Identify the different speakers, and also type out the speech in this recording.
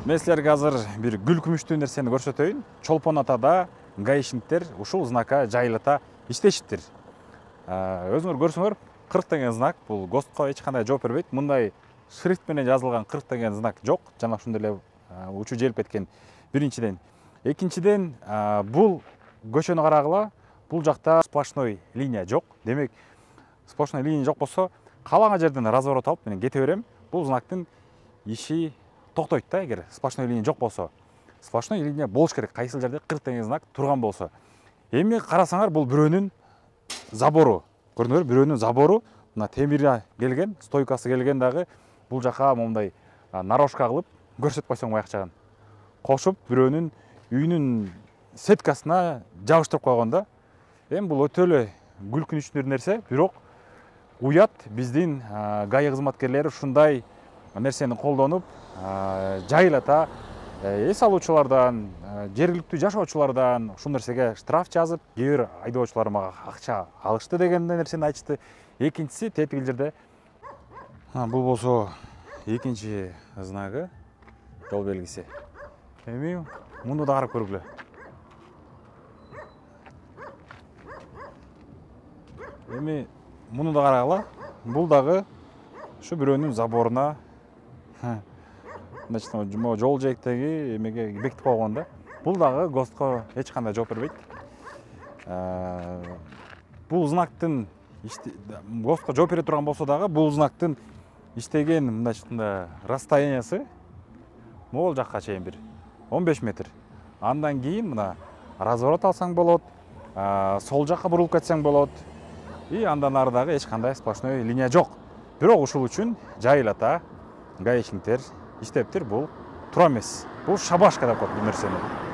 Speaker 1: Мен силерге азыр бир гүл күмүштүү нерсени көрсөтөйүн. Чолпон атада гаишниктер ушул знака жайылата иштешиптир. Өзүңөр көрсөңөр, 40 деген знак бул ГОСТко эч кандай жооп бербейт. Мындай шрифт менен жазылган 40 деген знак жок. Жана ошондой эле учуу желип кеткен биринчиден. Экинчиден, бул көчөнү карагыла, бул жакта сплошной линия жок. Демек, сплошной линия жок болсо, каалаган жерден разворот алып менен кете берем. Бул знактын иши токтойт да, эгер сплошной линия жок болсо. Сплошной линия болуш керек. Кайсыл жерде 40 деген знак турган болсо. Эми карасаңар, бул бирөөнүн забору. Көрдүңөр, бирөөнүн забору. Мына темири келген, стойкасы келген дагы бул жака мондай наружка кылып көрсөтүп койсоң аяк жагын. Кошуп бирөөнүн үйүнүн сеткасына жабыштырып койгон да. Эми бул өтө эле күлкүнүчтүү нерсе, бирок уят биздин ГАИ кызматкерлери ушундай нерсени колдонуп, жайылата эс алуучулардан, жергиликтүү жашоочулардан ушул нерсеге штраф жазып, кээ бир айдоочулар мага акча алышты деген нерсени айтышты. Экинчиси тепкил жерде бул болсо экинчи знагы, жол белгиси. Эми муну да карап көргүлө. Эми муну да карагыла. Бул дагы ушу бирөөнүн заборуна значит, жол жээктеги эмеге бекитип койгон да. Бул дагы ГОСТко эч кандай жооп бербейт. Бул знактын ГОСТко жооп бере турган болсо дагы, бул знактын иштеген мындайча расстояниясы могул жакка чейин бир 15 метр. Андан кийин мына разворот алсаң болот, сол жакка бурулуп кетсең болот. И андан ары дагы эч кандай сплошной линия жок. Бирок ушул үчүн жайылата гаишниктер иштептир. Бул туура эмес. Бул шабашка деп коет бул нерсени.